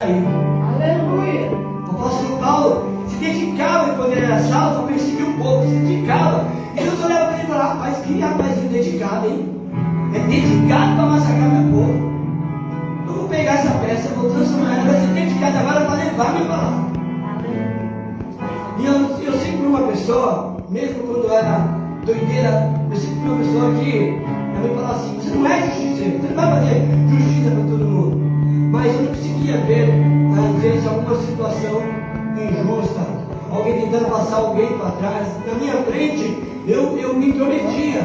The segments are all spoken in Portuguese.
Aleluia. O apóstolo Paulo se dedicava quando ele era salvo a perseguir o povo, se dedicava. E Deus olhava para ele e falava: rapaz, que rapazinho dedicado, hein? É dedicado para massacrar meu povo. Eu vou pegar essa peça, vou transformar ela, vai ser dedicada agora para levar minha palavra. E eu sempre fui uma pessoa, mesmo quando eu era doideira, eu sempre fui uma pessoa que a mãe falava assim: você não é justiceiro, você não vai fazer justiça para todo mundo. Mas eu não conseguia ver, às vezes, alguma situação injusta, alguém tentando passar alguém para trás. Na minha frente, eu me intrometia.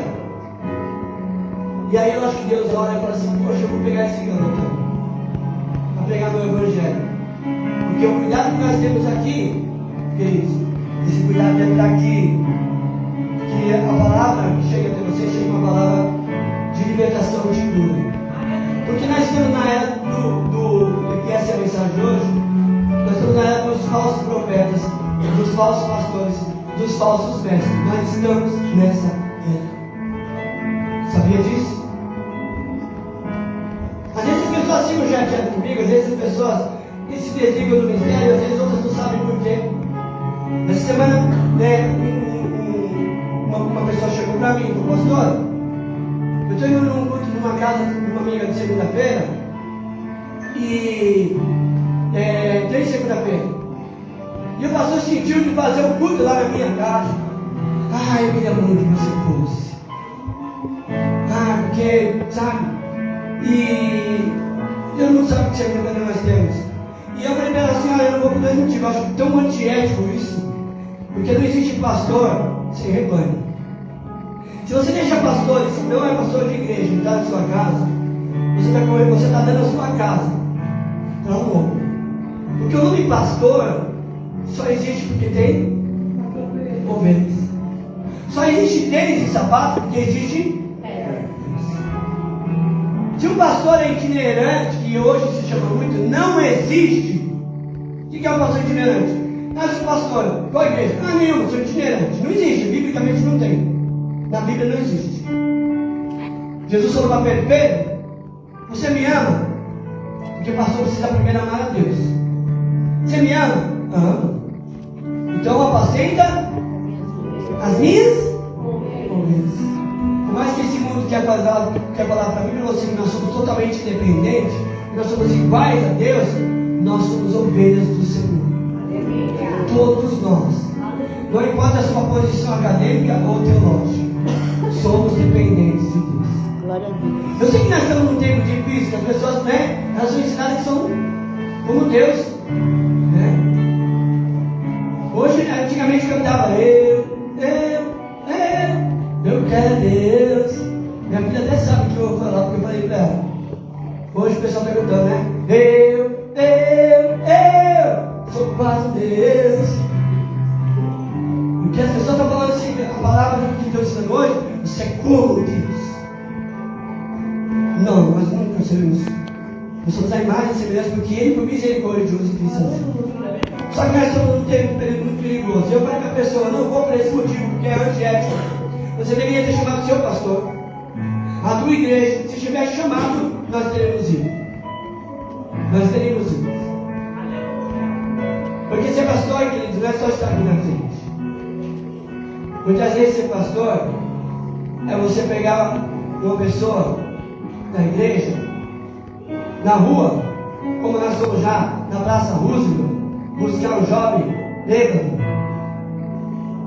E aí eu acho que Deus olha e fala assim: poxa, eu vou pegar esse garoto para pregar meu evangelho. Porque o cuidado que nós temos aqui, queridos, esse cuidado é para que a palavra que chega até você seja uma palavra de libertação, de cura. Porque nós estamos na era que essa é a mensagem de hoje, nós estamos na era dos falsos profetas, dos falsos pastores, dos falsos mestres. Nós estamos nessa era. Sabia disso? Às vezes as pessoas ficam chateadas comigo, às vezes as pessoas se desligam do ministério, às vezes outras não sabem por quê. Essa semana, né, uma pessoa chegou para mim e falou: pastor, eu estou indo num culto numa casa de uma amiga de segunda-feira, e tem segunda-feira, e o pastor sentiu de fazer um culto lá na minha casa. Eu queria muito que você fosse. Porque, sabe, e eu não sabe que segunda-feira nós temos. E eu falei para ela assim: eu não vou poder mentir, eu acho tão antiético isso, porque não existe pastor sem rebanho. Se você deixa pastores, se não é pastor de igreja, entrar na sua casa, você está dando a sua casa para um outro. Porque o nome pastor só existe porque tem ovelhas. Só existe tênis e sapato porque existe. Se um pastor é itinerante, que hoje se chama muito, não existe. O que é um pastor itinerante? Eu sou pastor, qual igreja? Nenhuma, sou itinerante. Não existe, biblicamente não tem. Na Bíblia não existe. Jesus falou para Pedro: você me ama? Porque o pastor precisa primeiro amar a Deus. Você me ama? Amo. Então apacenta as minhas ovelhas. Por mais que esse mundo quer falar para mim, nós somos totalmente independentes, nós somos iguais a Deus, nós somos ovelhas do Senhor. Todos nós. Não importa a sua posição acadêmica ou teológica, somos dependentes de Deus. Glória a Deus. Eu sei que nós estamos num tempo difícil, que as pessoas, elas são ensinadas que são como Deus, né? Hoje, antigamente cantava: eu quero Deus. Minha filha até sabe o que eu vou falar, porque eu falei para ela. Hoje o pessoal está cantando, né? Eu sou quase Deus. Porque as pessoas estão falando assim, a palavra que Deus está hoje, isso é como Deus. Não, nós nunca seremos. Nós somos a imagem e semelhança, porque Ele foi misericordioso e cristão. Só que nós estamos num tempo muito perigoso. Eu falei para a pessoa: não vou por esse motivo, porque é antiético. Você deveria ter chamado o seu pastor, a tua igreja. Se tiver chamado, nós teremos ido. Nós teremos ido. Porque ser pastor, queridos, não é só estar aqui na frente. Muitas vezes ser pastor é você pegar uma pessoa na igreja, na rua, como nós somos já na Praça Roosevelt, buscar um jovem bêbado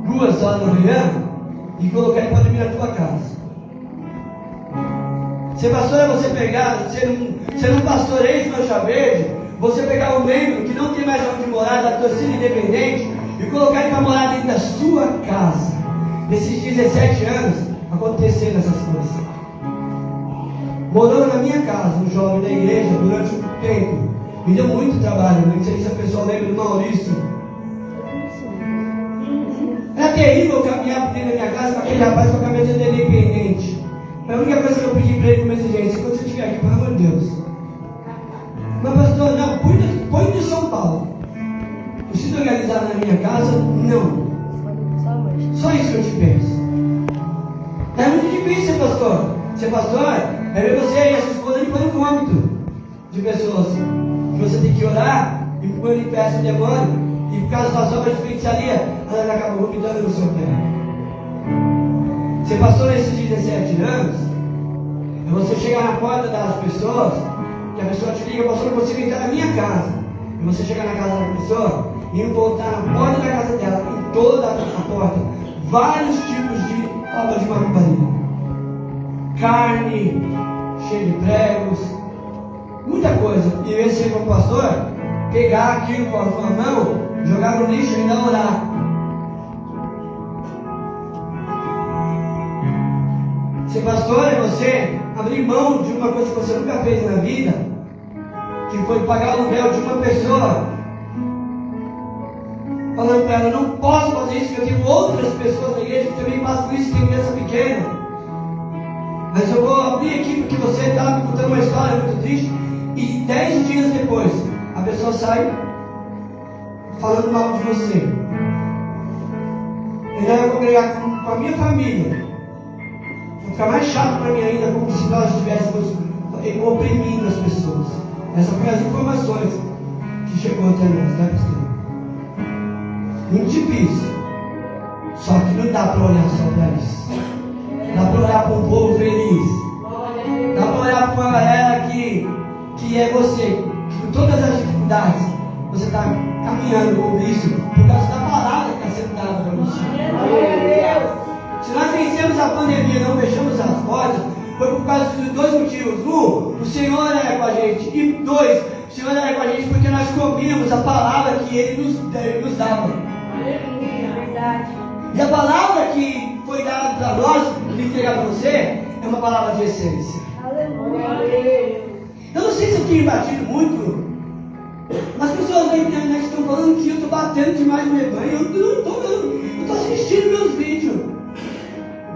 2 horas da manhã e colocar ele para dormir na tua casa. Ser pastor é você pegar, ser um pastor ex-mancha verde, você pegar um membro que não tem mais onde morar, da torcida independente, e colocar ele para morar dentro da sua casa. Nesses 17 anos, aconteceram essas coisas. Morou na minha casa, um jovem da igreja, durante um tempo. Me deu muito trabalho, não sei se a pessoa lembra do Maurício. Era terrível caminhar dentro da minha casa com aquele rapaz com a cabeça de independente. A única coisa que eu pedi para ele como exigência: quando você estiver aqui, pelo amor de Deus, mas pastor, não, põe de São Paulo. Precisa organizar na minha casa? Não. Só isso que eu te peço. É muito difícil ser pastor. Ser pastor é ver você e a sua esposa limpando o vômito de pessoas que você tem que orar e pôr em pé o demônio, e por causa das obras de feitiçaria, ela acabou vomitando no seu pé. Você passou nesses 17 anos, e você chegar na porta das pessoas, que a pessoa te liga, pastor, eu não consigo entrar na minha casa. E você chegar na casa da pessoa e voltar na porta da casa dela, em toda a porta, vários tipos de obra de macumbaria. Carne, cheia de pregos, muita coisa. E esse como pastor, pegar aquilo com a mão, jogar no lixo e ainda orar. Ser pastor é você abrir mão de uma coisa que você nunca fez na vida, que foi pagar o aluguel de uma pessoa, falando para ela, não posso fazer isso, porque eu tenho outras pessoas na igreja que também passam por isso, tem criança pequena. Mas eu vou abrir aqui porque você está me contando uma história muito triste, e 10 dias depois, a pessoa sai falando mal de você. Eu ia congregar com a minha família. Vai ficar mais chato para mim ainda, como se nós estivéssemos oprimindo as pessoas. Essas foram as informações que chegou até nós, tá, pastor? Muito difícil. Só que não dá para olhar só para isso. Dá para olhar para um povo feliz. Dá para olhar para uma galera que é você, que com todas as dificuldades, você está caminhando com isso, por causa da palavra que está sendo dada para você. Se nós vencemos a pandemia e não fechamos as portas, foi por causa de 2 motivos. O Senhor era com a gente. E 2, o Senhor era com a gente porque nós comíamos a palavra que Ele nos dava. Verdade. E a palavra que foi dada para nós, e entregar para você, é uma palavra de essência. Aleluia. Eu não sei se eu tenho batido muito. As pessoas da internet estão falando que eu estou batendo demais no rebanho. Eu estou assistindo meus vídeos.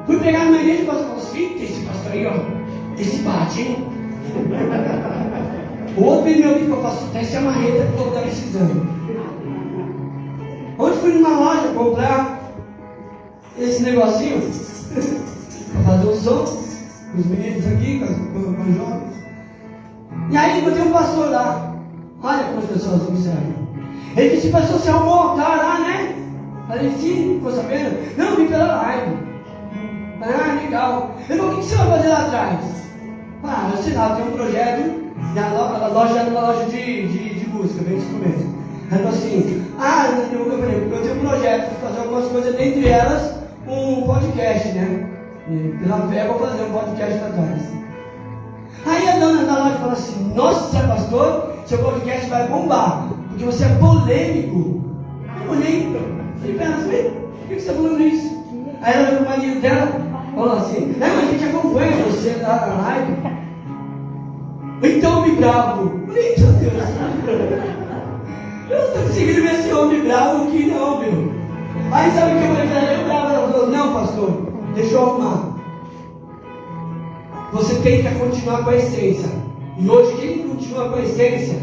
Fui pegar numa igreja e falei assim, esse pastor aí, ó, esse bate, hein? O outro veio me ouvir e falou, pastor, até essa marreta que o povo está precisando. Ontem fui numa loja comprar esse negocinho para fazer um som com os meninos aqui, com os jovens. E aí encontrei um pastor lá. Olha como as pessoas observam. Ele disse, pastor, você arrumou o altar lá, né? Falei, sim, ficou sabendo? Não, vim pela live. Ah, legal. Ele falou, o que você vai fazer lá atrás? Ah, eu sei lá, tem um projeto. A loja era uma loja de música, bem instrumento. Ele falou assim, eu tenho um projeto de fazer algumas coisas, dentre elas um podcast, né? E pela fé eu vou fazer um podcast lá atrás. Aí a dona da loja falou assim, nossa, você é pastor? Seu podcast vai bombar, porque você é polêmico. Eu olhei, falei, pera, por que você está falando isso? Aí ela olhou para o marido dela, falou assim, mas a gente acompanha você lá na live. Então me bravo. Falei, meu Deus, eu não estou conseguindo ver esse homem bravo aqui não, meu. Aí sabe o que eu falei para ela? Eu bravo. Ela falou, não, pastor, deixa eu arrumar. Você tem que continuar com a essência. E hoje quem continua com a essência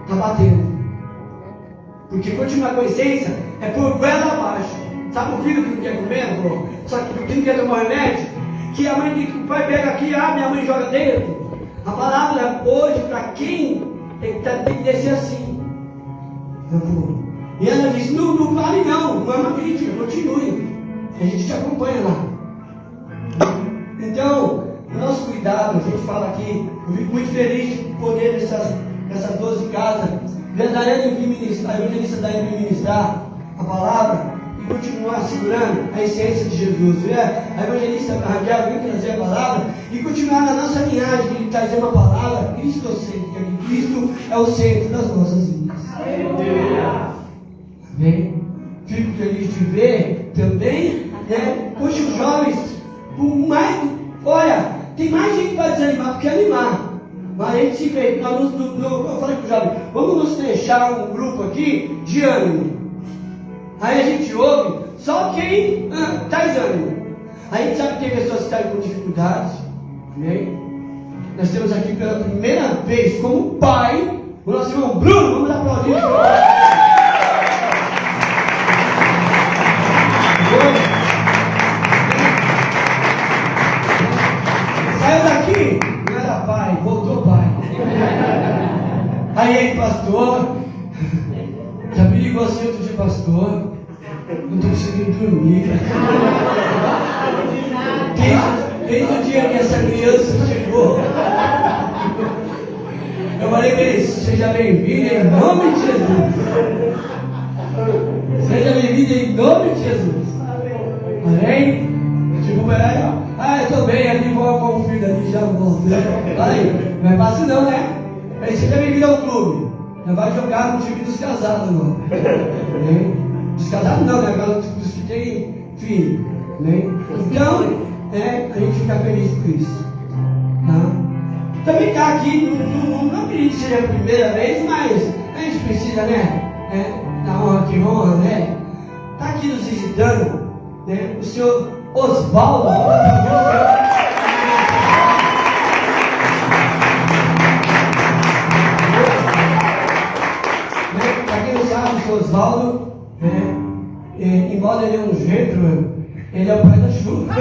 está batendo. Porque continuar com a essência é por goela abaixo. Sabe o filho que não quer comer, pô? Só que não quer tomar remédio? Que a mãe, que o pai pega aqui, abre, a mãe joga dentro. A palavra hoje, para quem tem que descer assim. E ela disse, não vale não é uma crítica, continue. A gente te acompanha lá. Então, o nosso cuidado, a gente fala aqui, eu fico muito feliz de poder nessas 12 casas, verdadeira evangelista da ministrar a palavra e continuar segurando a essência de Jesus. A evangelista Raquel vem trazer a palavra e continuar na nossa linhagem de trazer uma palavra cristocêntrica, que Cristo é o centro das nossas vidas. Amém? Fico feliz de ver também, né? Hoje os jovens, olha, tem mais gente para desanimar do que animar. Mas a gente se vê, eu falei para o jovem, vamos nos fechar um grupo aqui de ânimo. Aí a gente ouve só quem traz ânimo. A gente sabe que tem pessoas que estão com dificuldades. Amém? Nós temos aqui pela primeira vez como pai o nosso irmão Bruno. Vamos aplaudir. Saiu daqui, não era pai, voltou pai. pastor. Já me ligou assim outro dia, pastor. Não estou conseguindo dormir. Desde o dia que essa criança chegou, eu falei para ele, seja bem-vindo em nome de Jesus. Seja bem-vindo em nome de Jesus. Amém? Tipo, peraí, eu estou bem, ali vou ao confio ali, já volto. Aí, não é fácil não, né? Aí, seja bem-vindo ao clube. Já vai jogar no time dos casados agora. Dos casados não, né? Agora dos que tem filho. Então, a gente fica feliz por isso. Tá? Também está aqui, não acredito que seja a primeira vez, mas a gente precisa, da honra que honra, está aqui nos visitando, o senhor Osvaldo. Para quem não sabe, o senhor Osvaldo, embora ele é um gentleman, ele é o pai da chuva.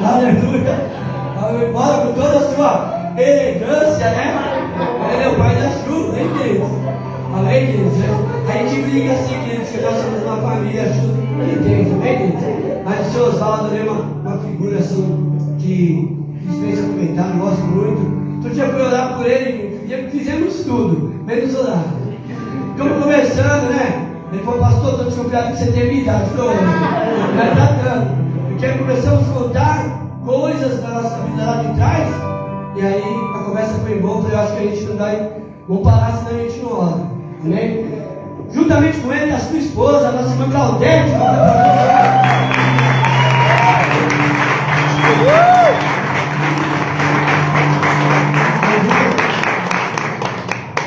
Aleluia! Embora com toda a sua elegância, ele é o pai da chuva, hein, queridos? Amém, queridos? A gente briga assim, queridos, que nós somos uma família intensa, amém, queridos? Mas o senhor Osvaldo é uma figura assim que dispensa comentário, gosto muito. Outro dia eu fui orar por ele, fizemos tudo, menos orar. Ficamos conversando, Ele falou, pastor, estou desconfiado que você tem minha idade. Não está dando. Porque começamos a contar coisas da nossa vida lá de trás, e aí a conversa foi boa. Eu acho que a gente não vai, vamos parar, senão a gente não ora. Amém? Juntamente com ele, a sua esposa, a nossa irmã Claudete.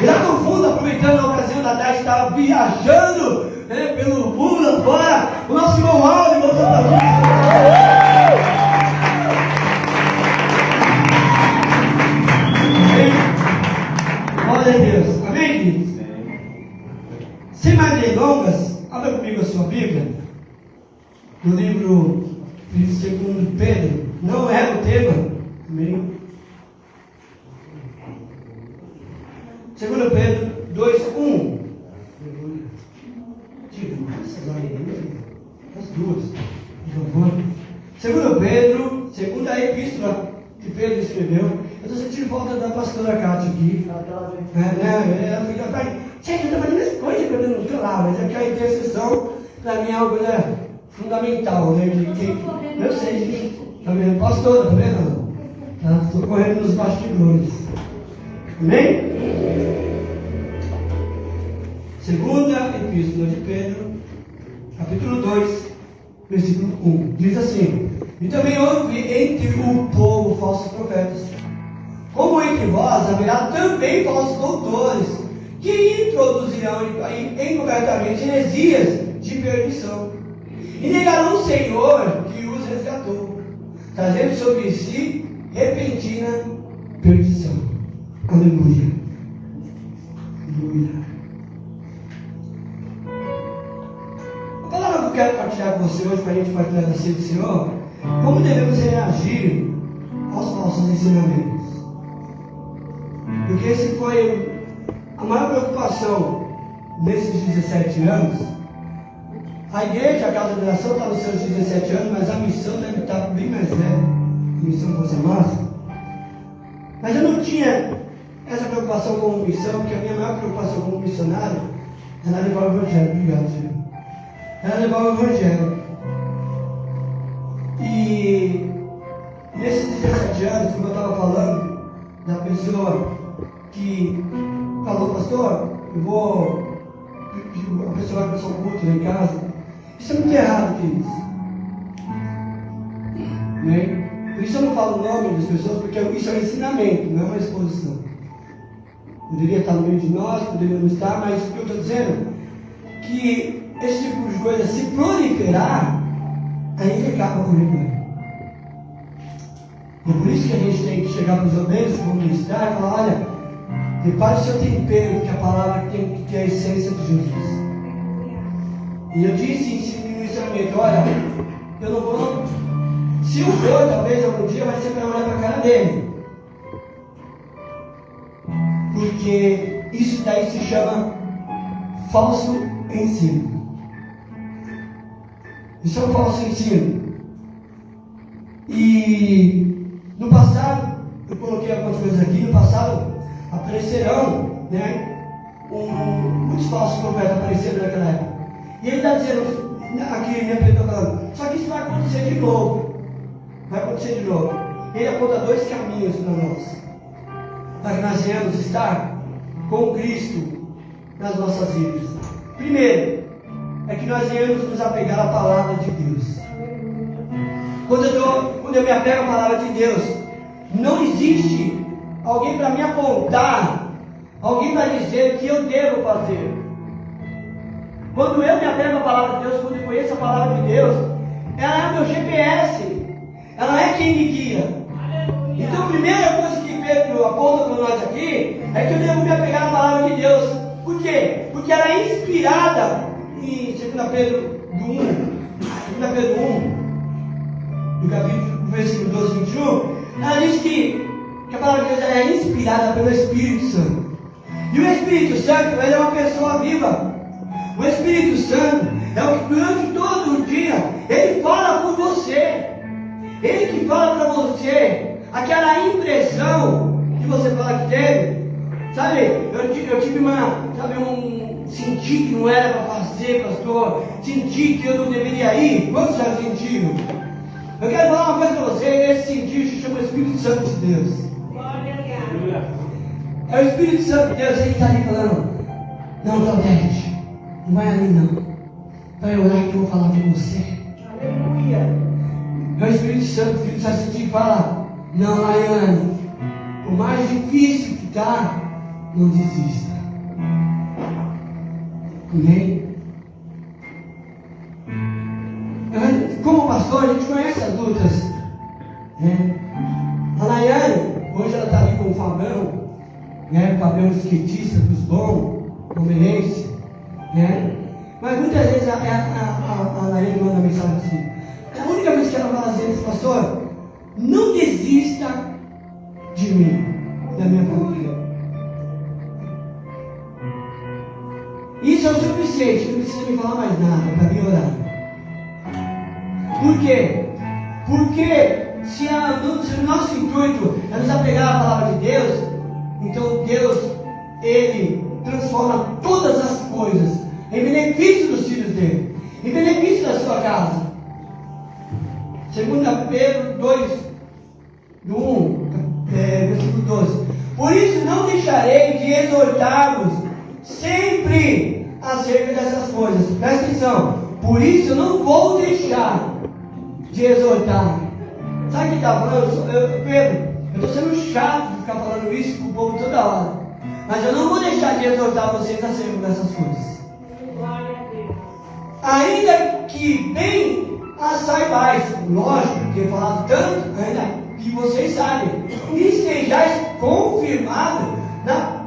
E lá no fundo, aproveitando a ocasião da tarde, estava viajando pelo mundo lá fora, o nosso irmão Aldo voltou para glória a Deus. Amém, queridos? Sem mais delongas, abra comigo a sua Bíblia, no livro de 2 Pedro. Não é o tema. Amém? 2 Pedro 2:1. As duas, por favor. 2 Pedro, segunda epístola que Pedro escreveu. Eu estou sentindo falta da pastora Cátia aqui. Ela fica para mim. Gente, eu estou fazendo as coisas que eu não estou lá, mas aqui a intercessão para mim é algo fundamental. Eu sei disso. Está vendo? Pastora, está vendo? Estou correndo nos bastidores. Amém? Segunda epístola de Pedro, capítulo 2, versículo 1. Diz assim: E também houve entre o povo falsos profetas, como entre vós haverá também falsos doutores, que introduzirão encobertamente heresias de perdição, e negarão o Senhor que os resgatou, trazendo sobre si repentina perdição. Aleluia. Aleluia. A palavra que eu quero partilhar com você hoje, para a gente partilhar da ceia do Senhor, como devemos reagir aos falsos ensinamentos. Porque esse foi a maior preocupação nesses 17 anos. A igreja, a casa de oração, está nos seus 17 anos, mas a missão deve estar bem mais velha. A missão fosse massa. Mas eu não tinha essa preocupação como missão, porque a minha maior preocupação como missionário era levar o Evangelho. Obrigado, Senhor. Era levar o Evangelho. E nesses 17 anos, como eu estava falando, da pessoa que falou, pastor, a pessoa vai passar um culto lá em casa. Isso é muito errado, queridos. Né? Por isso eu não falo o nome das pessoas, porque isso é um ensinamento, não é uma exposição. Poderia estar no meio de nós, poderia não estar, mas o que eu estou dizendo é que esse tipo de coisa, se proliferar, aí ele acaba com o rebanho. E é por isso que a gente tem que chegar para os obreiros, como ministrar, e falar, olha, prepare o seu tempero, que a palavra tem que ter a essência de Jesus. E eu disse inicialmente, olha, eu não vou, se eu for, talvez algum dia vai ser para olhar para a cara dele. Porque isso daí se chama falso ensino. Isso é um falso ensino. E no passado, eu coloquei algumas coisas aqui, no passado aparecerão, né? Muitos falsos profetas apareceram naquela época. E ele está dizendo, aqui, né, Pedro está falando, só que isso vai acontecer de novo. Vai acontecer de novo. Ele aponta dois caminhos para nós. Para que nós venhamos estar com Cristo nas nossas vidas. Primeiro, é que nós venhamos nos apegar à palavra de Deus. Quando eu me apego à palavra de Deus, não existe alguém para me apontar, alguém para dizer o que eu devo fazer. Quando eu me apego à palavra de Deus, quando eu conheço a palavra de Deus, ela é o meu GPS, ela é quem me guia. Então a primeira coisa que Pedro aponta para nós aqui é que eu devo me apegar à palavra de Deus. Por quê? Porque ela é inspirada em 2 Pedro 1, no capítulo, versículo 12, 21, ela diz que a palavra de Deus ela é inspirada pelo Espírito Santo. E o Espírito Santo, ele é uma pessoa viva. O Espírito Santo é o que durante todo o dia, ele fala por você. Ele que fala para você aquela impressão que você fala que teve. Sabe, eu tive senti que não era para fazer, pastor. Senti que eu não deveria ir. Quantos já sentiram? Eu quero falar uma coisa para você. Esse sentir se chama Espírito Santo de Deus. É o Espírito Santo de Deus. Ele está ali falando: não, Claudete, não vai ali não. Vai orar que eu vou falar com você. Aleluia. É o Espírito Santo que está sentindo e fala: não, Laiane, por mais difícil que está, não desista. Amém? Como pastor, a gente conhece as lutas, né? A Laiane, hoje ela está ali com o Fabião, né? O Fabião skatista dos bons, palmeirense, né? Mas muitas vezes a Laiane manda mensagem assim. A única vez que ela fala assim: pastor, não desista de mim, da minha família. Isso é o suficiente, não precisa me falar mais nada para me orar. Por quê? Porque se o nosso intuito é nos apegar à palavra de Deus, então Deus, Ele transforma todas as coisas em benefício dos filhos dele, em benefício da sua casa. 2 Pedro 2, do 1, versículo 12. Por isso não deixarei de exortar-vos sempre acerca dessas coisas. Presta atenção. Por isso eu não vou deixar de exortar. Sabe o que está falando? Pedro, eu estou sendo chato de ficar falando isso para o povo toda hora. Mas eu não vou deixar de exortar vocês acerca dessas coisas. Ainda que bem as saibais, lógico, que eu falado tanto, ainda que vocês sabem, e estejais confirmados na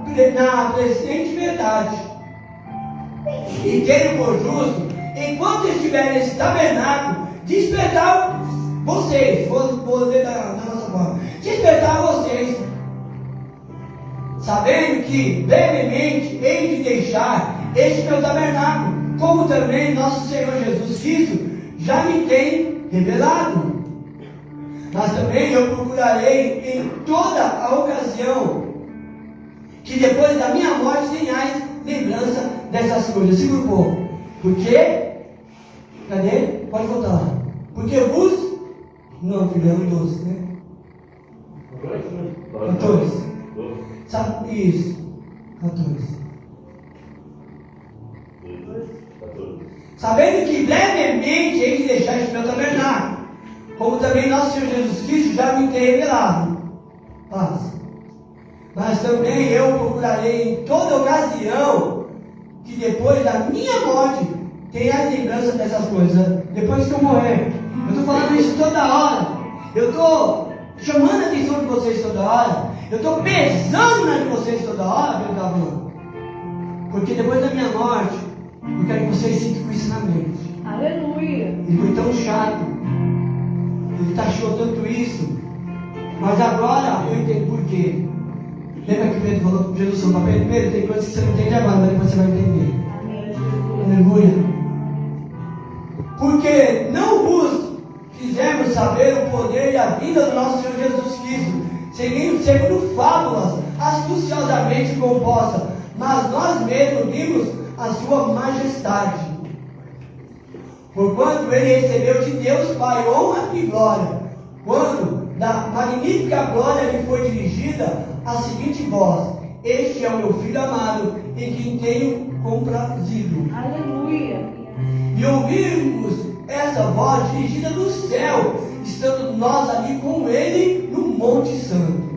presente verdade. E querem por justo, enquanto estiver nesse tabernáculo, despertar vocês, vou ler da nossa forma, despertar vocês, sabendo que brevemente hei de deixar este meu tabernáculo, como também nosso Senhor Jesus Cristo já me tem revelado. Mas também eu procurarei em toda a ocasião que depois da minha morte tenhais lembrança dessas coisas. Segura um pouco. Porque, cadê? Pode voltar lá. Porque vos, não, filho, é o 12, né? 14. Sabe isso? 14. Sabendo que brevemente hei de deixar este meu tabernáculo, como também nosso Senhor Jesus Cristo já me tem revelado. Paz. Mas também eu procurarei em toda ocasião que depois da minha morte tenha as lembranças dessas coisas. Depois que eu morrer. Eu estou falando isso toda hora. Eu estou chamando a atenção de vocês toda hora. Eu estou pesando na de vocês toda hora, meu Deus. Porque depois da minha morte, eu quero que vocês sintam com isso na mente. Aleluia. Ele foi tão chato. Ele taxou tanto isso. Mas agora eu entendo por quê. Lembra que Pedro falou para Jesus falou para Pedro, tem coisas que você não entende agora, mas depois você vai entender. Aleluia. Porque não vos fizemos saber o poder e a vida do nosso Senhor Jesus Cristo, segundo fábulas astuciosamente compostas, mas nós mesmos vimos a sua majestade. Porquanto ele recebeu de Deus Pai honra e glória, quando da magnífica glória lhe foi dirigida a seguinte voz: este é o meu Filho amado, em quem tenho comprazido. Aleluia. E ouvimos essa voz dirigida do céu, estando nós ali com ele no Monte Santo.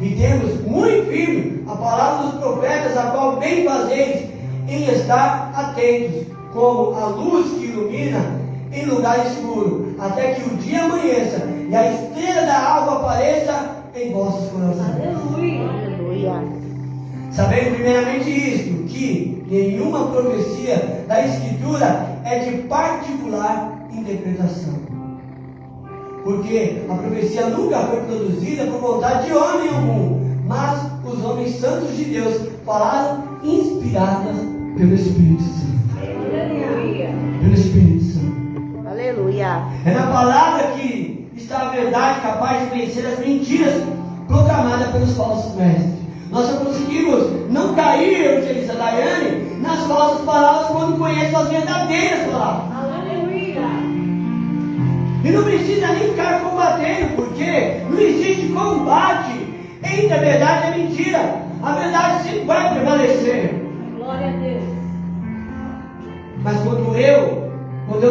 E temos muito firme a palavra dos profetas, a qual bem fazeis em estar atentos, como a luz que ilumina em lugar escuro, até que o dia amanheça e a estrela da alva apareça em vossos corações. Aleluia. Aleluia. Sabendo primeiramente isto, que nenhuma profecia da Escritura é de particular interpretação. Porque a profecia nunca foi produzida por vontade de homem algum, mas os homens santos de Deus falaram inspiradas pelo Espírito Santo. Aleluia. Pelo Espírito Santo. Aleluia. É na palavra que está a verdade capaz de vencer as mentiras proclamadas pelos falsos mestres. Nós só conseguimos não cair, evangelista Daiane, nas falsas palavras quando conhecemos as verdadeiras palavras. Aleluia. E não precisa nem ficar combatendo, porque não existe combate entre a verdade e a mentira. A verdade sempre vai prevalecer. Glória a Deus. Mas quando eu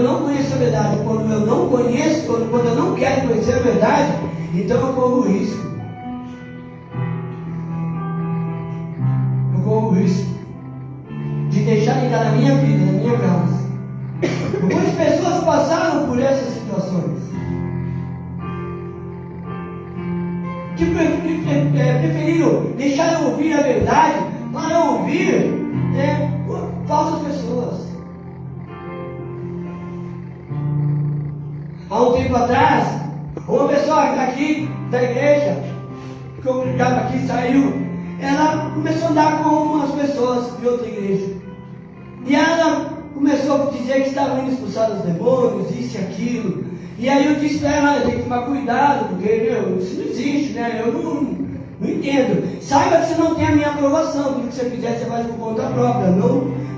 não conheço a verdade, quando eu não conheço, quando eu não quero conhecer a verdade, então eu corro o risco. Eu corro o risco de deixar entrar na minha vida, na minha casa. Algumas pessoas passaram por essas situações, que preferiram deixar de ouvir a verdade para ouvir falsas pessoas. Há um tempo atrás, uma pessoa aqui da igreja, que eu ligava aqui, saiu, ela começou a andar com umas pessoas de outra igreja. E ela começou a dizer que estavam indo expulsar os demônios, isso e aquilo. E aí eu disse para ela, tem que tomar cuidado, porque isso não existe, né? Eu não entendo. Saiba que você não tem a minha aprovação, tudo que você fizer você faz por conta própria.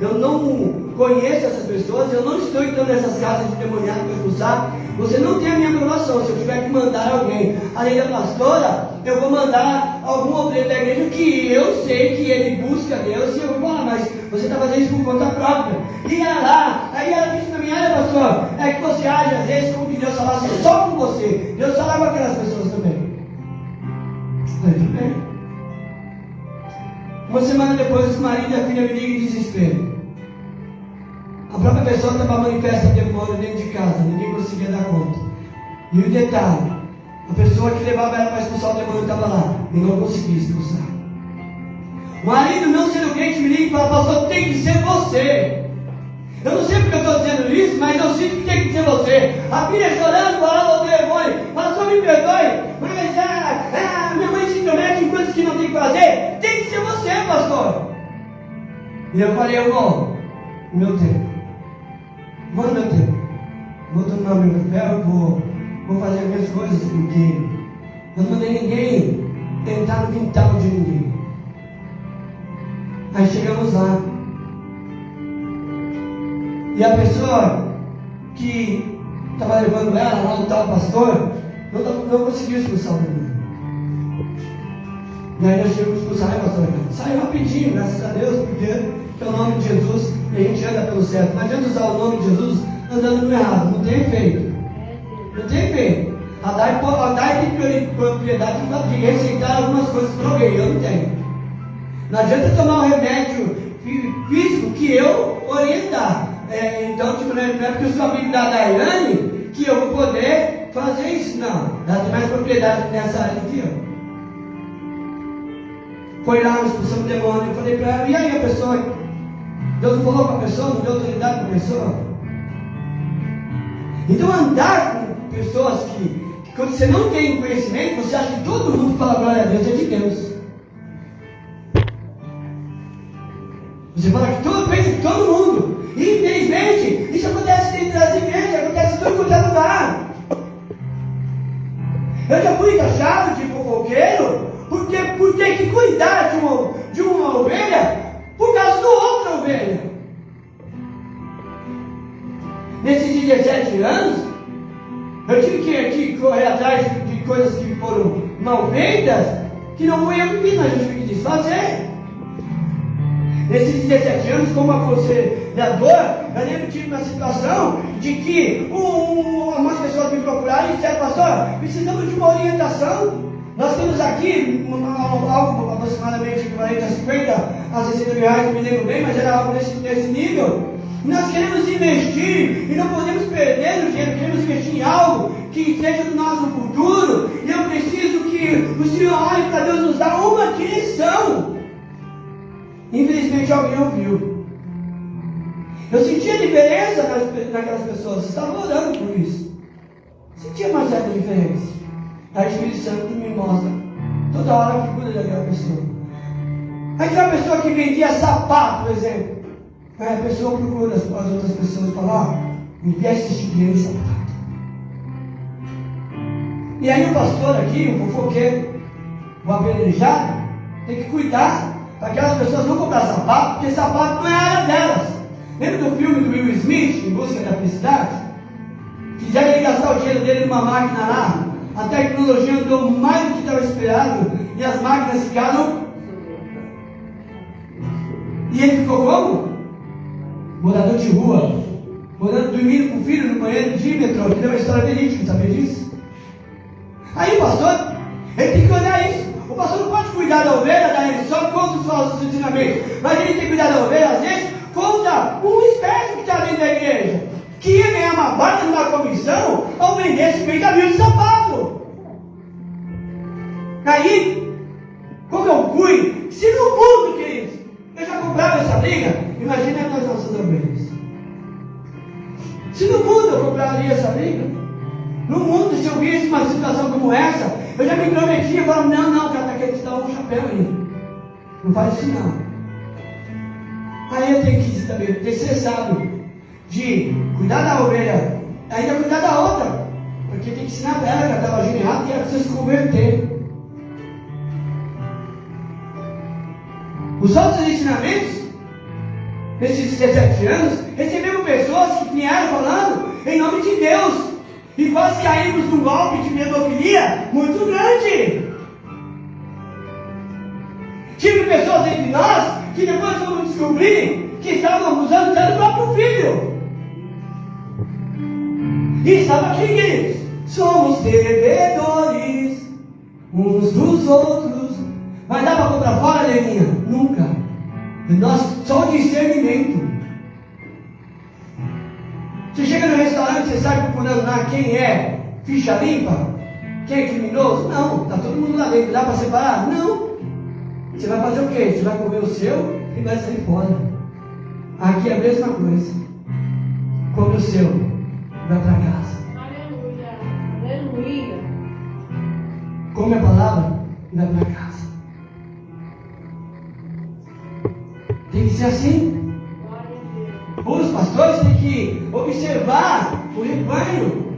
Eu não conheço essas pessoas, eu não estou entrando nessas casas de demoniado para expulsar. Você não tem a minha aprovação. Se eu tiver que mandar alguém, além da pastora, eu vou mandar algum obreiro da igreja que eu sei que ele busca Deus, e eu vou falar, mas você está fazendo isso por conta própria. E aí ela disse para mim, olha pastor, é que você age às vezes como que Deus falasse só com você. Deus fala com aquelas pessoas também. Tudo bem. Uma semana depois, o marido e a filha me ligam em desespero. A própria pessoa estava manifestando demônio dentro de casa, ninguém conseguia dar conta. E o detalhe, a pessoa que levava ela para expulsar o demônio estava lá e não conseguia expulsar. O marido, não sendo crente, me liga e fala, pastor, tem que ser você. Eu não sei porque eu estou dizendo isso, mas eu sinto que tem que ser você. A filha chorando, falando ao demônio, pastor, me perdoe, mas minha mãe se intromete em coisas que não tem que fazer. Tem que ser você, pastor. E eu falei, eu vou no meu tempo. Vou no meu tempo. Vou tomar meu café, eu vou fazer as minhas coisas, porque eu não mandei ninguém entrar no quintal de ninguém. Aí chegamos lá. E a pessoa que estava levando ela, lá o tal pastor, não conseguiu expulsar o demônio. E aí nós chegamos a expulsar, pastor, saiu rapidinho, graças a Deus, porque pelo nome de Jesus a gente anda pelo certo. Não adianta usar o nome de Jesus andando no errado, não tem efeito. Não tem efeito. A DAI tem propriedade de receitar algumas coisas para alguém, eu não tenho. Não adianta tomar um remédio físico que eu orientar. Então, não é porque eu sou amigo da Daiane que eu vou poder fazer isso, não. Ela tem mais propriedade nessa área aqui, ó. Foi lá, expulsamos o demônio, eu falei para ela, e aí a pessoa? Deus não falou para a pessoa, não deu autoridade para a pessoa? Então andar com pessoas que quando você não tem conhecimento, você acha que todo mundo que fala glória a Deus é de Deus. Você fala que tudo pensa que todo mundo. E infelizmente, isso acontece dentro das igrejas, acontece em todo quanto é lugar. Eu já fui taxado de fofoqueiro, porque por ter que cuidar de uma ovelha por causa da outra ovelha. Nesses 17 anos, eu tive que correr atrás de coisas que foram mal feitas, que não foi eu que fiz, mas eu tive que desfazer. Nesses 17 anos, como aconselhador, eu lembro que tive uma situação de que umas pessoas me procuraram e disseram: pastor, precisamos de uma orientação. Nós temos aqui algo aproximadamente 40, 50 a 60 mil reais, não me lembro bem, mas era algo nesse nível. Nós queremos investir e não podemos perder o dinheiro, queremos investir em algo que seja do nosso futuro. E eu preciso que o Senhor olhe para Deus nos dar uma direção. Infelizmente alguém ouviu. Eu sentia diferença naquelas pessoas, estava orando por isso. Sentia uma certa diferença. Aí o Espírito Santo me mostra toda hora a figura daquela pessoa. Aquela pessoa que vendia sapato, por exemplo. Aí a pessoa procura as outras pessoas e fala: me veste este dinheiro em sapato. E aí o pastor aqui, o fofoqueiro, o apedrejado, tem que cuidar para aquelas pessoas não comprar sapato, porque sapato não é a área delas. Lembra do filme do Will Smith, Em Busca da Felicidade? Fizeram ele gastar o dinheiro dele numa máquina lá. A tecnologia andou mais do que estava esperado e as máquinas ficaram. E ele ficou como? Morador de rua, dormindo com o filho no banheiro de metrô, que deu uma história verídica, sabia disso? Aí o pastor, ele tem que olhar isso. O pastor não pode cuidar da ovelha, só contra os falsos ensinamentos, mas ele tem que cuidar da ovelha, às vezes, contra um esperto que está dentro da igreja, que ia ganhar uma barca numa comissão ao vender 50 mil de sapato. Aí, como eu fui, se no mundo, queridos, eu já comprava essa briga, imagina nas nossas ovelhas. Se no mundo eu compraria essa briga, no mundo, se eu visse uma situação como essa, eu já me prometia, falava: não, cara, tá querendo te dar um chapéu aí. Não faz isso não. Aí eu tenho que também ter ser sábio de cuidar da ovelha, ainda cuidar da outra, porque tem que ensinar ela que ela estava agindo errado e ela precisa se converter. Os outros ensinamentos, nesses 17 anos, recebemos pessoas que vieram falando em nome de Deus e quase caímos num golpe de pedofilia muito grande. Tive pessoas entre nós que depois fomos descobrir que estavam usando até o próprio filho. E sabe aqui, queridos? Somos devedores uns dos outros. Mas dá para comprar fora, Leninha? Nunca. Nós, só o discernimento. Você chega no restaurante, você sai procurando lá quem é ficha limpa, quem é criminoso? Não, está todo mundo lá dentro. Dá para separar? Não. Você vai fazer o quê? Você vai comer o seu e vai sair fora. Aqui é a mesma coisa. Come o seu e vai para casa. Aleluia. Aleluia. Come a palavra e vai para casa. Tem que ser assim. Os pastores têm que observar o rebanho.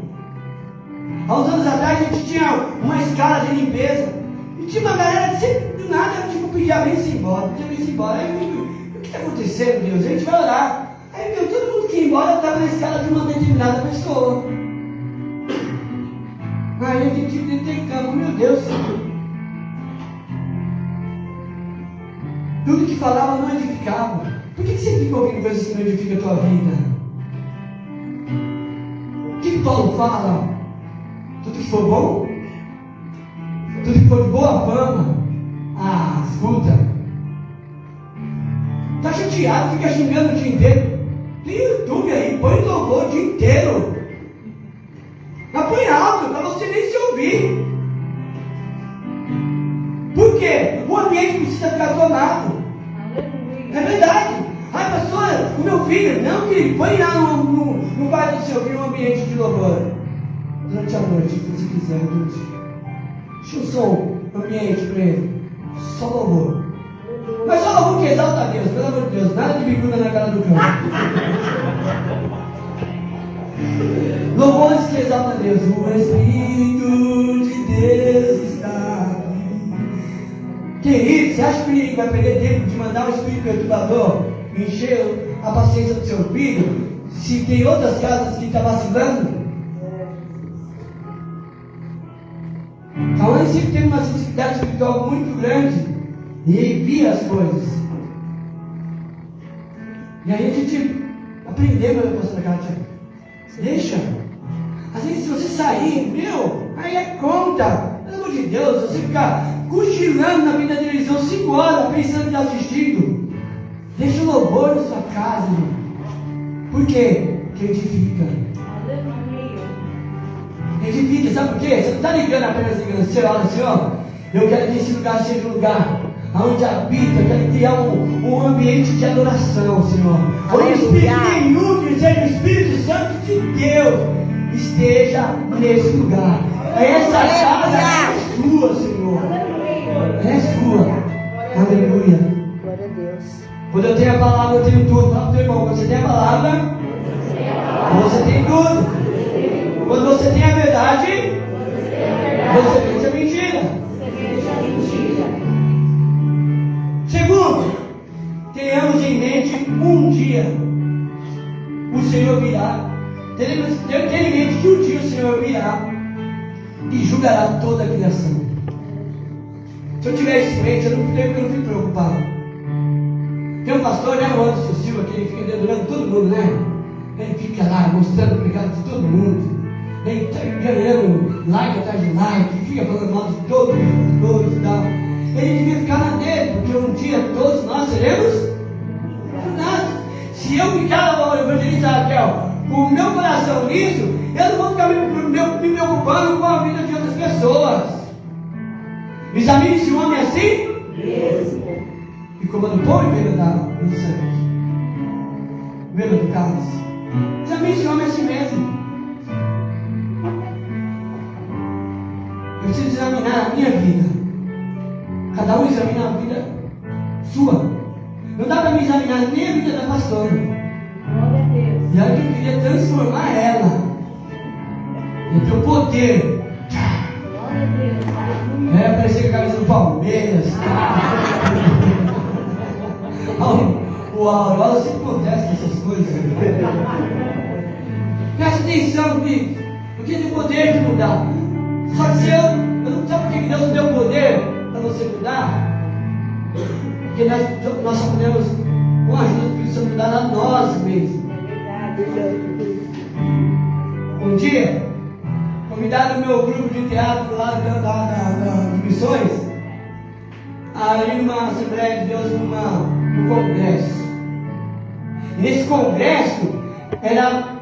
Há uns anos atrás a gente tinha uma escala de limpeza. E tinha uma galera que sempre do nada pedia: vem-se embora, vem-se embora. Aí eu digo: o que está acontecendo, Deus? A gente vai orar. Aí todo mundo que ia embora estava na escala de uma determinada pessoa. Aí a gente detectava: meu Deus, tudo que falava não edificava. Por que você fica ouvindo coisas que não edificam a tua vida? O que Paulo fala? Tudo que for bom, tudo que for de boa fama, escuta. Está chateado, fica xingando o dia inteiro. Tem YouTube aí, põe louvor o dia inteiro. Mas põe alto para você nem se ouvir. Por quê? O ambiente precisa ficar tomado. É verdade. Pastora, o meu filho, não, querido, põe lá no quarto do seu filho um ambiente de louvor. Durante a noite, se você quiser, durante. Deixa o som, ambiente para ele. Só louvor. Mas só louvor o quê? exalta a Deus, pelo amor de Deus, nada de bicuda na cara do cão. Louvores que exalta a Deus. O Espírito de Deus está aqui. Querido, você acha que ele vai perder tempo de mandar um espírito perturbador encher a paciência do seu filho? Se tem outras casas que está vacilando? A mãe sempre tem uma sensibilidade espiritual muito grande e ele via as coisas. E aí a gente aprendeu, meu pastor Cátia. Deixa. Às vezes se você sair, aí é conta. Pelo amor de Deus, você ficar cochilando na vida da televisão 5 horas pensando em estar assistindo. Deixa o louvor na sua casa, irmão. Por quê? Que edifica. Edifica, sabe por quê? Você não está ligando apenas ligando. Você olha assim, ó. Eu quero que esse lugar seja um lugar onde habita, eu quero criar um ambiente de adoração, Senhor. Onde o Espírito nenhum, que seja o Espírito Santo de Deus, esteja nesse lugar. Essa casa é sua, Senhor. É sua. Aleluia. Glória a Deus. Quando eu tenho a palavra, eu tenho tudo. Fala pro teu irmão, quando você tem a palavra, você tem tudo. Quando você tem a verdade, você vence a mentira. Segundo, tenhamos em mente um dia o Senhor virá. Tenha em mente que um dia o Senhor virá e julgará toda a criação. Se eu tiver isso em mente, eu não fico preocupado. Tem um pastor, né, o Anderson Silva, que ele fica dedurando todo mundo, né? Ele fica lá mostrando o pecado de todo mundo. Ele está ganhando like atrás de like, fica falando mal de todos os e tal. Ele devia ficar na dele, porque um dia todos nós seremos julgados. Se eu ficar lá, evangelista Raquel, com o meu coração liso, eu não vou ficar me preocupando com a vida de outras pessoas. Examine-se um homem assim, e comando pão e beba do sangue. Beba do cálice. Examine-se um homem assim mesmo. Eu preciso examinar a minha vida. Cada um examina a vida sua. Não dá para me examinar nem a vida da pastora. Glória a Deus. E aí eu queria transformar ela. Eu tenho poder. Glória a Deus. Parecia com a camisa do Palmeiras. O Aurora sempre acontece essas coisas. Presta atenção, Bico. Porque tem poder de mudar. Só que se eu não sabe por que Deus não deu poder para você mudar? Porque nós só podemos, com a ajuda do Espírito Santo, mudar a nós mesmos. Um dia, convidado no meu grupo de teatro lá de missões, a ir numa Assembleia de Deus num congresso. E nesse congresso,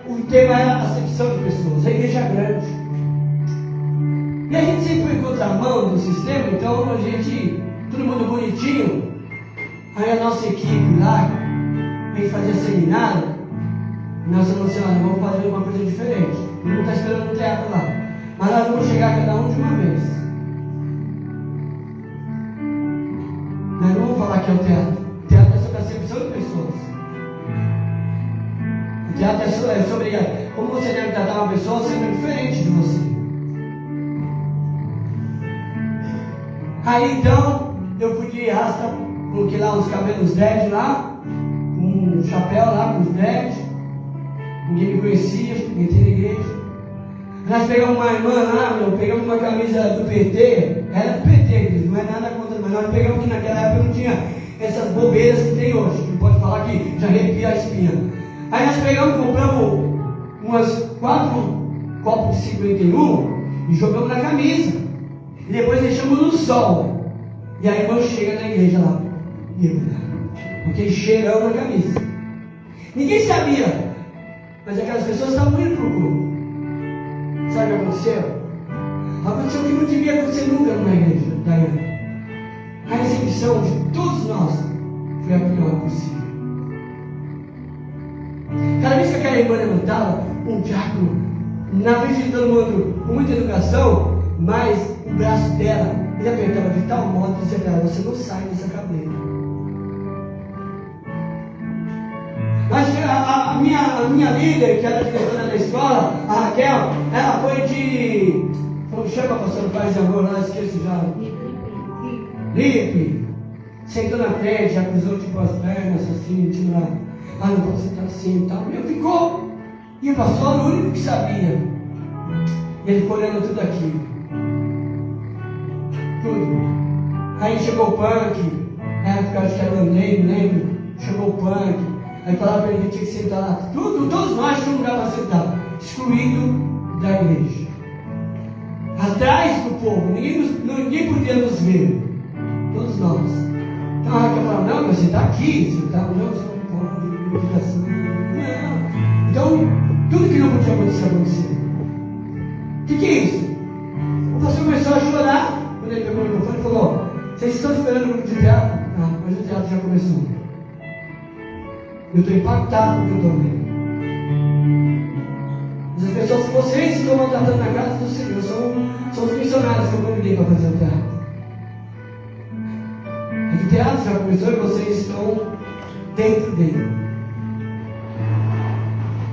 o tema era acepção de pessoas, a igreja grande. E a gente sempre foi em contramão do sistema, então todo mundo bonitinho. Aí a nossa equipe lá, a gente fazia seminário, e nós falamos assim, olha, vamos fazer uma coisa diferente. Todo mundo está esperando no teatro lá. Mas nós vamos chegar cada um de uma vez. Nós não vamos falar que é o teatro. O teatro é sobre a acepção de pessoas. O teatro é sobre como você deve tratar uma pessoa sendo diferente de você. Aí então, eu fui de rasta, coloquei lá os cabelos dread lá, um chapéu lá com os dread, ninguém me conhecia, entrei na igreja. Nós pegamos uma irmã lá, pegamos uma camisa do PT, era do PT, não é nada contra, mas nós pegamos que naquela época não tinha essas bobeiras que tem hoje, que pode falar que já arrepia a espinha. Aí nós pegamos, compramos umas 4 copos de 51 e jogamos na camisa. E depois deixamos no sol. E a irmã chega na igreja lá. Porque cheirão na camisa. Ninguém sabia. Mas aquelas pessoas estavam indo para o culto. Sabe o que aconteceu? Aconteceu o que não devia acontecer nunca numa igreja, Daiane. A recepção de todos nós foi a pior possível. Cada vez que aquela irmã levantava, um diácono, na frente de todo mundo, com muita educação, mas o braço dela, ele apertava de tal modo e dizia para ela, você não sai dessa cadeira. a minha líder, que era a diretora da escola, a Raquel, ela foi de... Como chama, pastor, Paz de Amor, lá, esqueço já. Lipe. Sentou na frente, já cruzou tipo as pernas, assim, tipo lá. Ah, não vou sentar assim e tal. E eu ficou. E o pastor era o único que sabia. E ele ficou olhando tudo aquilo. Tudo. Aí chegou o punk. Na época, acho que era o Andrei, não lembro. Chegou o punk. Aí falava para ele que tinha que sentar lá. Todos nós tínhamos um lugar para sentar. Excluído da igreja. Atrás do povo. Ninguém podia nos ver. Todos nós. Então a Raquel falava, não, você está aqui. Você está, não, você não pode. Não. Então, tudo que não podia acontecer, aconteceu. O que é isso? O pastor começou a chorar. Quando ele pegou o microfone e falou, vocês estão esperando o grupo de teatro? Ah, mas o teatro já começou. Eu estou impactado com o que eu estou vendo. As pessoas que vocês estão maltratando na casa do Senhor são os missionários que eu convidei para fazer o teatro. E o teatro já começou e vocês estão dentro dele.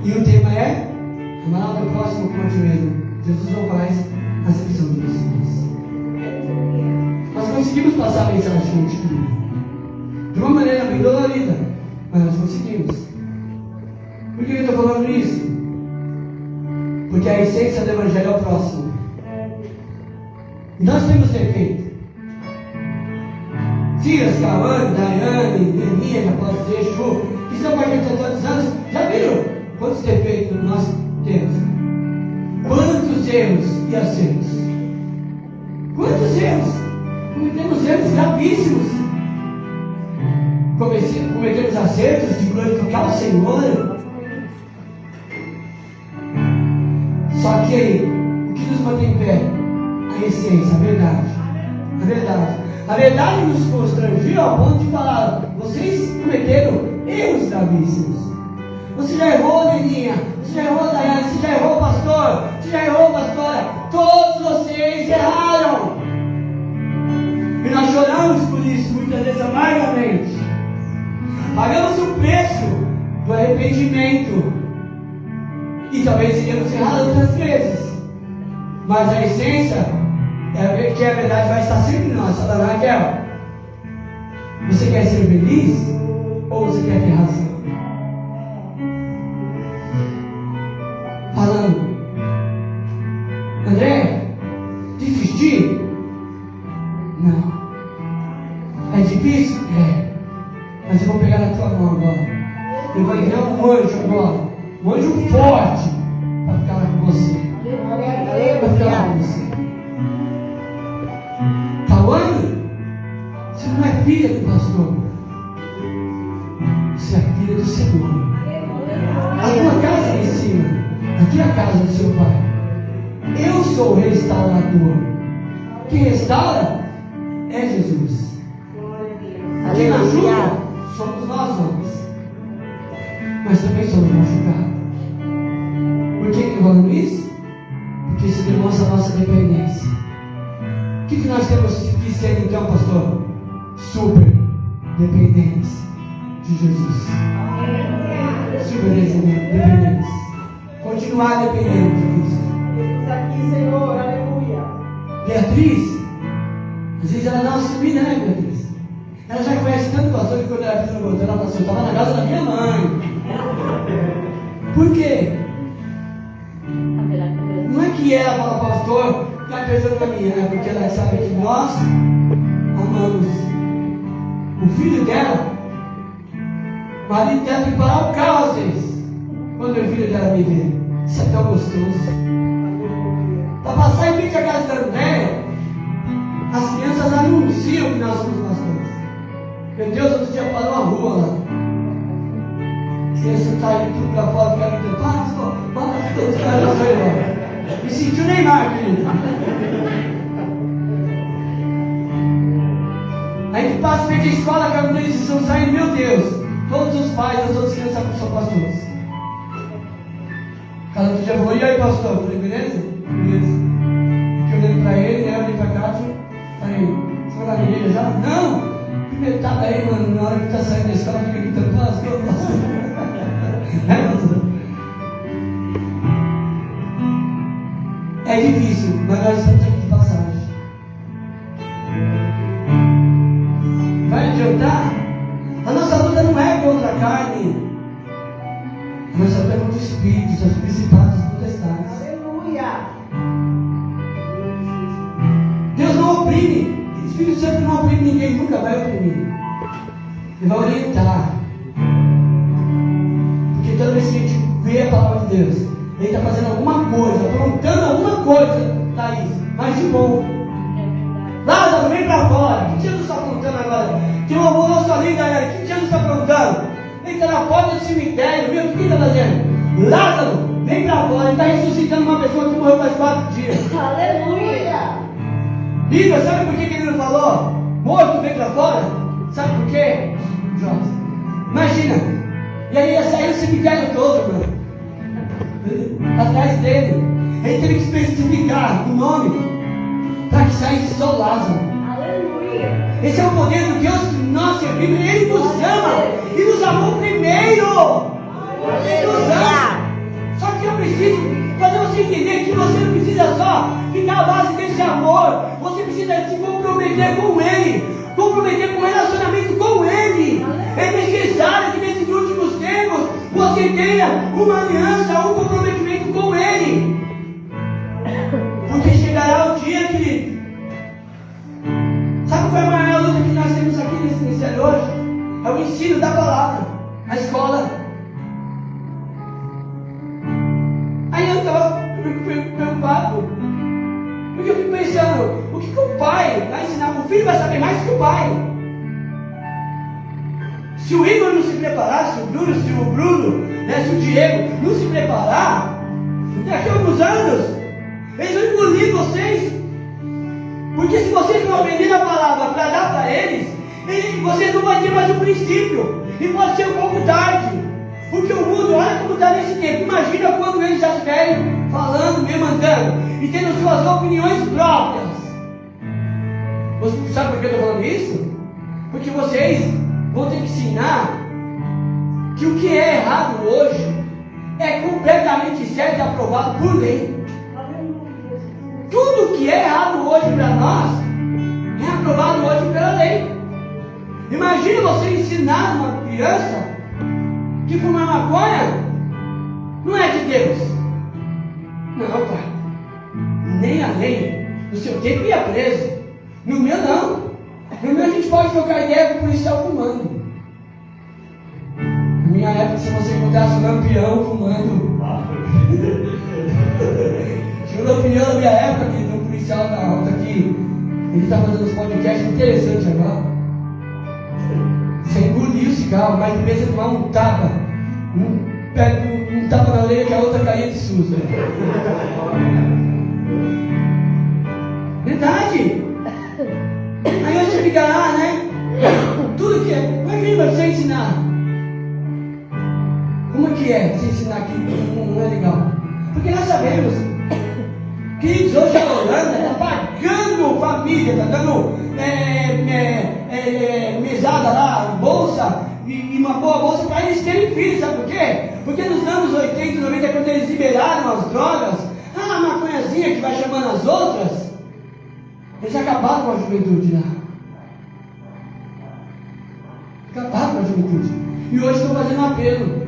E o tema é amar o próximo como a ti mesmo. Jesus não faz acepção de pessoas. Nós conseguimos passar a mensagem de uma maneira bem dolorida, mas nós conseguimos. Por que eu estou falando isso? Porque a essência do Evangelho é o próximo. E nós temos defeito. Tiras, Cauane, Daiane, Neninha, já posso dizer, Chu, que estão com a gente há tantos anos, já viram quantos defeitos nós temos? Quantos erros e acertos? Quantos erros? Cometemos erros gravíssimos. Cometemos acertos de glorificar o Senhor. Só que o que nos mantém em pé? A essência, a verdade. A verdade. A verdade nos constrangiu ao ponto de falar: vocês cometeram erros gravíssimos. Você já errou, Neninha. Você já errou, Daiane. Você já errou, pastor. Você já errou, pastora. Todos vocês erraram. E nós choramos por isso, muitas vezes amargamente. Pagamos o preço do arrependimento. E talvez iremos errar outras vezes. Mas a essência é que a verdade vai estar sempre em nós. Fala, Raquel, você quer ser feliz ou você quer ter razão? Falando, André, desistir? Não. É difícil? É. Mas eu vou pegar na tua mão agora. Eu vou enviar um anjo agora. Um anjo forte para ficar lá com você. Para ficar lá com você. Cauane, você não é filha do pastor. Você é filha do Senhor. A tua casa é em cima. Aqui é a casa do seu pai. Eu sou o restaurador. Quem restaura é Jesus. Quem ajuda somos nós homens. Mas também somos machucados. Por que eu estou falando isso? Porque isso demonstra a nossa dependência. O que nós temos que ser então, pastor? Super dependentes de Jesus. Super dependentes. Continuar dependendo de Cristo. Estamos aqui, Senhor, aleluia. Beatriz, às vezes ela dá uma subida, né, Beatriz? Ela já conhece tanto pastor que quando ela precisa voltar, ela fala assim: eu estava na casa da minha mãe. Por quê? Não é que ela fala, pastor, está pensando na minha, é porque ela sabe que nós amamos o filho dela. O marido dela tem que parar o carro às vezes, quando o filho dela me vê. Isso é tão gostoso. Para passar em frente à casa da Andréia, as crianças anunciam que nós somos pastores. Meu Deus, outro dia parou a rua lá. As crianças estão indo tudo para fora, querem dizer, pastor, bota todos os caras na frente. Me sentiu Neymar, querido. A gente passa em frente à escola, quando eles estão saindo, meu Deus, todos os pais, as outras crianças são pastores. Cada outro dia falou: e aí, pastor? Eu falei: beleza? Beleza. Fiquei olhando para ele, né? Eu olhei para cá, falei: você vai na igreja já? Não! Pimentada aí, mano, na hora que está saindo da escola, fica gritando: pastor, pastor. É difícil, mas nós estamos aqui de passagem. Vai adiantar? A nossa luta não é contra a carne. A nossa luta é contra os espíritos, os principados, os potestades. Aleluia. Deus não oprime. O Espírito Santo não oprime ninguém, nunca vai oprimir. Ele vai orientar. Porque toda vez que a gente vê a palavra de Deus, ele está fazendo alguma coisa, aprontando alguma coisa, Thaís, mas de bom. Lázaro, vem para fora. O que Jesus está aprontando agora? Que eu vou na sua linda, o que Jesus está aprontando? Ele está na porta do cemitério, viu? O que ele está fazendo? Lázaro, vem para fora. Ele está ressuscitando uma pessoa que morreu faz 4 dias. Aleluia. Bíblia, sabe por que ele não falou? Morto, vem para fora? Sabe por quê? Jorge, imagina. E aí ia sair o cemitério todo, meu. Atrás dele. Ele teve que especificar o nome para que saísse só Lázaro. Aleluia. Esse é o poder do Deus que nós servimos. Ele nos ama e nos amou primeiro. Ele nos ama. Só que eu preciso fazer você entender que você não precisa só ficar à base desse amor. Você precisa se comprometer com Ele, comprometer com o relacionamento com Ele. É necessário que nesses últimos tempos você tenha uma aliança, um comprometimento com Ele. Porque chegará o dia, querido. Sabe qual é a maior luta que nós temos aqui nesse ministério hoje? É o ensino da palavra, a escola. Aí eu estava preocupado, porque eu fico pensando, o que o pai vai ensinar? O filho vai saber mais que o pai. Se o Igor não se preparar, se o Bruno, se o Diego não se preparar, daqui a alguns anos, eles vão engolir vocês. Porque se vocês não aprenderem a palavra para dar para eles, vocês não vão ter mais um princípio. E pode ser um pouco tarde. Porque o mundo, olha como está nesse tempo. Imagina quando eles já estiverem falando, me mandando e tendo suas opiniões próprias. Você sabe por que eu estou falando isso? Porque vocês vão ter que ensinar que o que é errado hoje é completamente certo e aprovado por lei. Tudo que é errado hoje para nós é aprovado hoje pela lei. Imagina você ensinar uma criança que fumar maconha não é de Deus. Não, pai. Nem a lei. No seu tempo ia preso. No meu não. No meu a gente pode trocar ideia com o policial fumando. Na minha época, se você encontrasse um lampião fumando. Tinha um lampião na minha época, que um policial da alta aqui, ele está fazendo uns podcasts interessantes agora. Você engoliu o cigarro, mas em vez de tomar um tapa, um tapa na orelha que a outra caía de susto. Verdade! Aí você fica lá, né? Tudo que é. Imagina você ensinar. Como é que é você ensinar que não é legal? Porque nós sabemos. Queridos, hoje a Holanda está pagando família, está dando mesada lá, bolsa, e uma boa bolsa para eles terem filhos, sabe por quê? Porque nos anos 80 e 90, quando eles liberaram as drogas, a maconhazinha que vai chamando as outras, eles acabaram com a juventude lá. Acabaram com a juventude. E hoje estão fazendo apelo.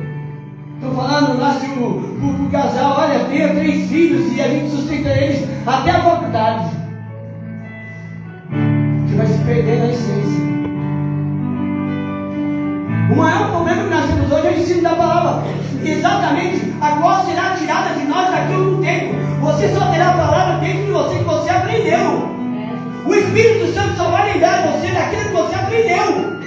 Estão falando lá se o casal, olha, tenha 3 filhos e a gente sustenta eles até a faculdade. Que vai se perder na essência. O maior problema que nós temos hoje é o ensino da palavra. Exatamente a qual será tirada de nós daqui a algum tempo. Você só terá a palavra dentro de você que você aprendeu. O Espírito Santo só vai lembrar você daquilo que você aprendeu.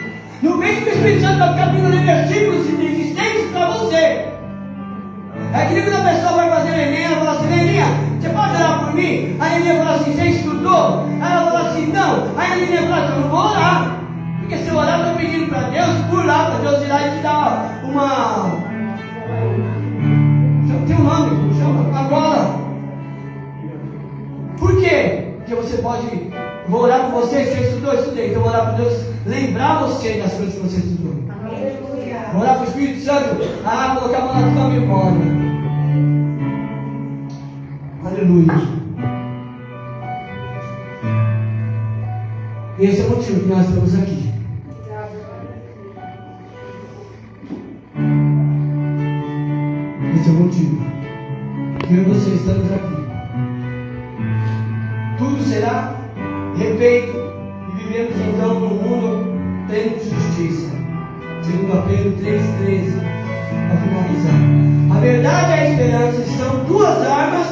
Não vem que o Espírito Santo vai ficar vindo ler versículos inexistentes para você. É que quando a pessoa vai fazer Enem, ela fala assim, Neninha, você pode orar por mim? A Neninha fala assim, você estudou? Aí ela fala assim, não. Aí a Neninha fala assim, eu não vou orar. Porque se eu orar, eu estou pedindo para Deus, por lá, para Deus ir lá e te dar uma... Tem um nome, chama, uma bola. Por quê? Porque você pode... Vou orar por você, você estudou, eu estudei. Então vou orar para Deus lembrar você das coisas que você estudou. Aleluia. Vamos orar para o Espírito Santo. Colocar a mão na tua memória. Aleluia. Esse é o motivo que nós estamos aqui. Esse é o motivo que eu e você estamos aqui. Tudo será refeito e vivemos então num mundo pleno de justiça. Segundo Pedro 3,13, para finalizar. A verdade e a esperança são duas armas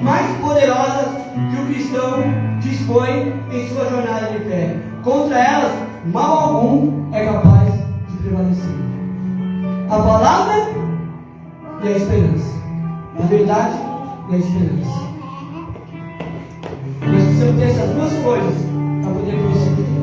mais poderosas que o cristão dispõe em sua jornada de fé. Contra elas, mal algum é capaz de prevalecer. A palavra e a esperança. A verdade e a esperança. Nós precisamos ter essas duas coisas para poder prosseguir.